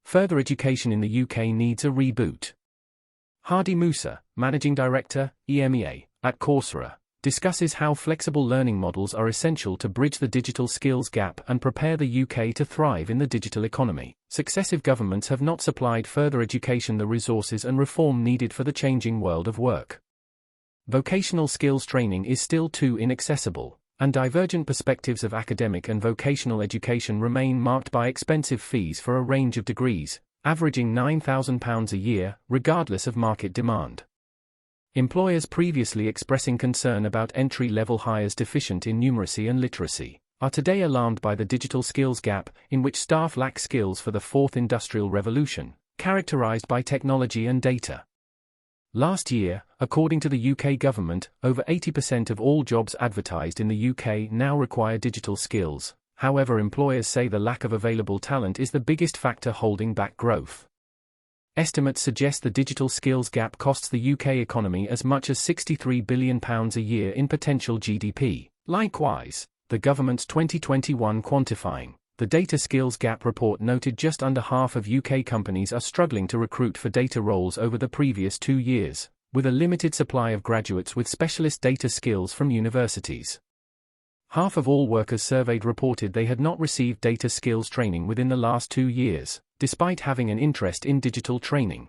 Further education in the UK needs a reboot. Hadi Moussa, Managing Director, EMEA, at Coursera, discusses how flexible learning models are essential to bridge the digital skills gap and prepare the UK to thrive in the digital economy. Successive governments have not supplied further education the resources and reform needed for the changing world of work. Vocational skills training is still too inaccessible, and divergent perspectives of academic and vocational education remain marked by expensive fees for a range of degrees, averaging £9,000 a year, regardless of market demand. Employers previously expressing concern about entry-level hires deficient in numeracy and literacy are today alarmed by the digital skills gap, in which staff lack skills for the fourth industrial revolution, characterised by technology and data. Last year, according to the UK government, over 80% of all jobs advertised in the UK now require digital skills. However, employers say the lack of available talent is the biggest factor holding back growth. Estimates suggest the digital skills gap costs the UK economy as much as £63 billion a year in potential GDP.Likewise, the government's 2021 Quantifying the Data Skills Gap report noted just under half of UK companies are struggling to recruit for data roles over the previous 2 years, with a limited supply of graduates with specialist data skills from universities. Half of all workers surveyed reported they had not received data skills training within the last 2 years, despite having an interest in digital training.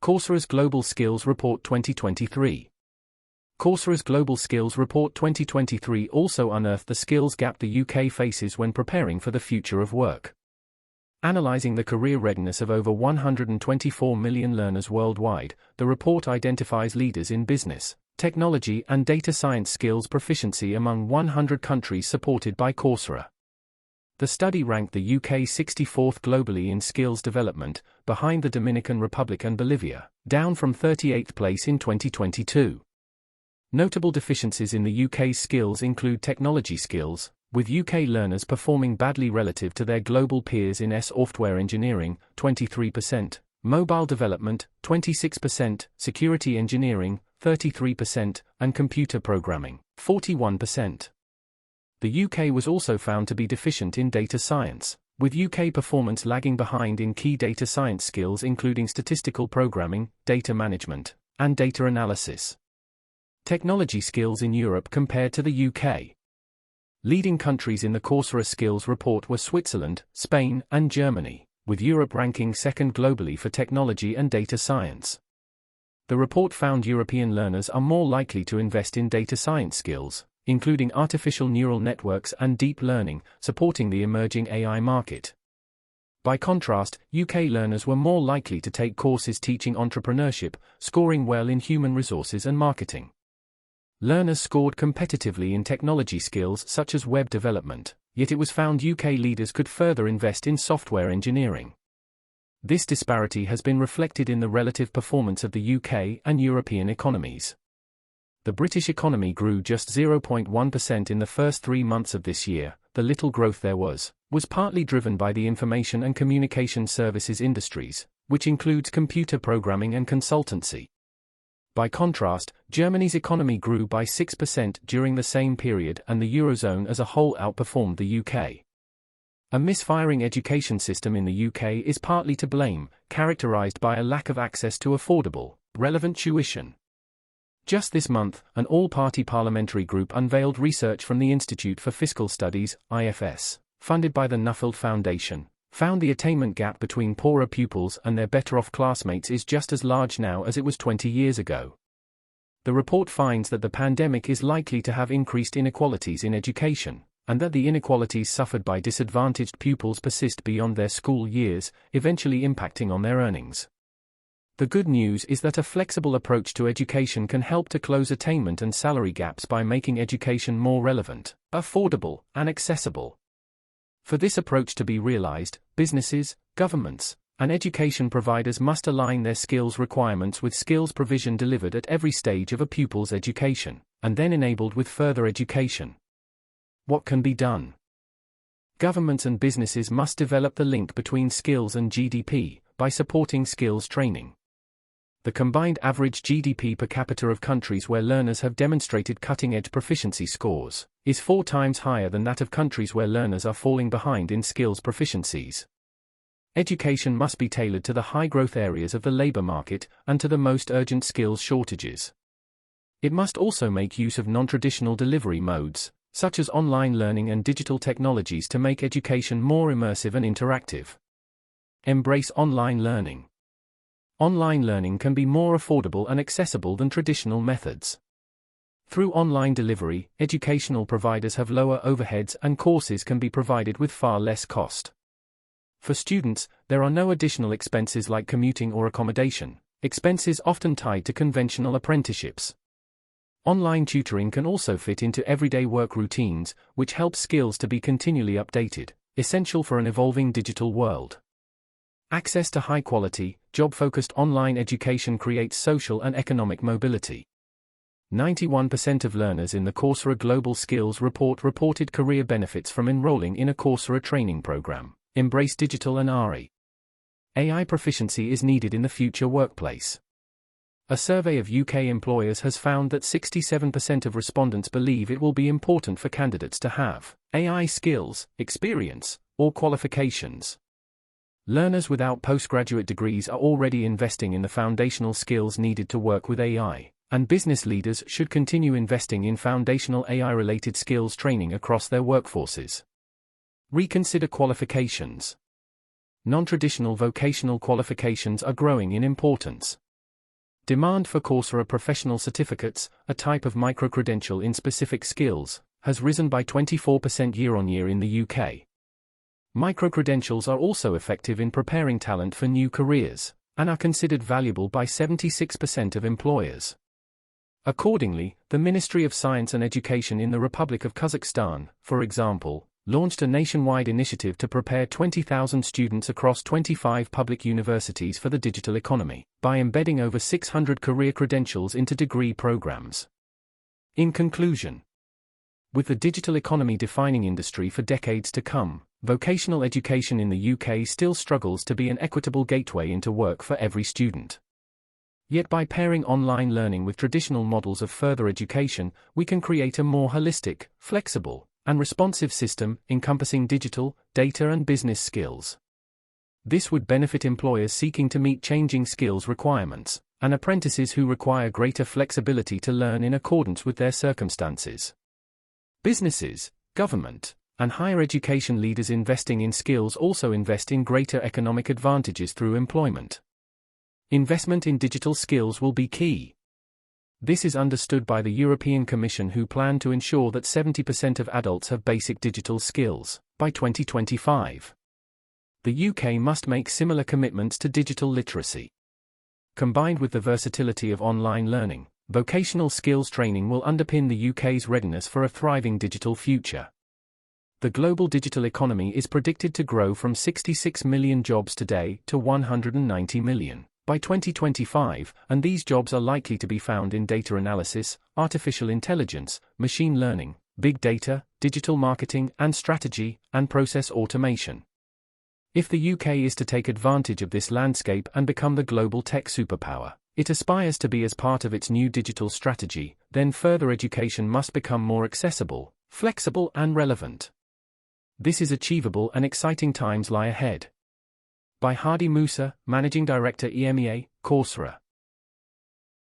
Coursera's Global Skills Report 2023. Coursera's Global Skills Report 2023 also unearthed the skills gap the UK faces when preparing for the future of work. Analysing the career readiness of over 124 million learners worldwide, the report identifies leaders in business, technology and data science skills proficiency among 100 countries supported by Coursera. The study ranked the UK 64th globally in skills development, behind the Dominican Republic and Bolivia, down from 38th place in 2022. Notable deficiencies in the UK's skills include technology skills, with UK learners performing badly relative to their global peers in software engineering, 23%, mobile development, 26%, security engineering, 33%, and computer programming, 41%. The UK was also found to be deficient in data science, with UK performance lagging behind in key data science skills including statistical programming, data management, and data analysis. Technology skills in Europe compared to the UK. Leading countries in the Coursera Skills Report were Switzerland, Spain, and Germany, with Europe ranking second globally for technology and data science. The report found European learners are more likely to invest in data science skills, including artificial neural networks and deep learning, supporting the emerging AI market. By contrast, UK learners were more likely to take courses teaching entrepreneurship, scoring well in human resources and marketing. Learners scored competitively in technology skills such as web development, yet it was found UK leaders could further invest in software engineering. This disparity has been reflected in the relative performance of the UK and European economies. The British economy grew just 0.1% in the first 3 months of this year. The little growth there was partly driven by the information and communication services industries, which includes computer programming and consultancy. By contrast, Germany's economy grew by 6% during the same period and the Eurozone as a whole outperformed the UK. A misfiring education system in the UK is partly to blame, characterised by a lack of access to affordable, relevant tuition. Just this month, an all-party parliamentary group unveiled research from the Institute for Fiscal Studies, IFS, funded by the Nuffield Foundation, found the attainment gap between poorer pupils and their better-off classmates is just as large now as it was 20 years ago. The report finds that the pandemic is likely to have increased inequalities in education, and that the inequalities suffered by disadvantaged pupils persist beyond their school years, eventually impacting on their earnings. The good news is that a flexible approach to education can help to close attainment and salary gaps by making education more relevant, affordable, and accessible. For this approach to be realized, businesses, governments, and education providers must align their skills requirements with skills provision delivered at every stage of a pupil's education, and then enabled with further education. What can be done? Governments and businesses must develop the link between skills and GDP by supporting skills training. The combined average GDP per capita of countries where learners have demonstrated cutting-edge proficiency scores is 4 times higher than that of countries where learners are falling behind in skills proficiencies. Education must be tailored to the high-growth areas of the labor market and to the most urgent skills shortages. It must also make use of non-traditional delivery modes, such as online learning and digital technologies, to make education more immersive and interactive. Embrace online learning. Online learning can be more affordable and accessible than traditional methods. Through online delivery, educational providers have lower overheads and courses can be provided with far less cost. For students, there are no additional expenses like commuting or accommodation, expenses often tied to conventional apprenticeships. Online tutoring can also fit into everyday work routines, which helps skills to be continually updated, essential for an evolving digital world. Access to high-quality, job-focused online education creates social and economic mobility. 91% of learners in the Coursera Global Skills Report reported career benefits from enrolling in a Coursera training program. Embrace digital and AI proficiency is needed in the future workplace. A survey of UK employers has found that 67% of respondents believe it will be important for candidates to have AI skills, experience, or qualifications. Learners without postgraduate degrees are already investing in the foundational skills needed to work with AI, and business leaders should continue investing in foundational AI-related skills training across their workforces. Reconsider qualifications. Non-traditional vocational qualifications are growing in importance. Demand for Coursera professional certificates, a type of microcredential in specific skills, has risen by 24% year-on-year in the UK. Microcredentials are also effective in preparing talent for new careers, and are considered valuable by 76% of employers. Accordingly, the Ministry of Science and Education in the Republic of Kazakhstan, for example, launched a nationwide initiative to prepare 20,000 students across 25 public universities for the digital economy, by embedding over 600 career credentials into degree programs. In conclusion, with the digital economy defining industry for decades to come, vocational education in the UK still struggles to be an equitable gateway into work for every student. Yet by pairing online learning with traditional models of further education, we can create a more holistic, flexible, and responsive system encompassing digital, data and business skills. This would benefit employers seeking to meet changing skills requirements, and apprentices who require greater flexibility to learn in accordance with their circumstances. Businesses, government, and higher education leaders investing in skills also invest in greater economic advantages through employment. Investment in digital skills will be key. This is understood by the European Commission, who plan to ensure that 70% of adults have basic digital skills by 2025. The UK must make similar commitments to digital literacy. Combined with the versatility of online learning, vocational skills training will underpin the UK's readiness for a thriving digital future. The global digital economy is predicted to grow from 66 million jobs today to 190 million. By 2025, and these jobs are likely to be found in data analysis, artificial intelligence, machine learning, big data, digital marketing and strategy, and process automation. If the UK is to take advantage of this landscape and become the global tech superpower it aspires to be as part of its new digital strategy, then further education must become more accessible, flexible and relevant. This is achievable, and exciting times lie ahead. By Hadi Moussa, Managing Director EMEA, Coursera.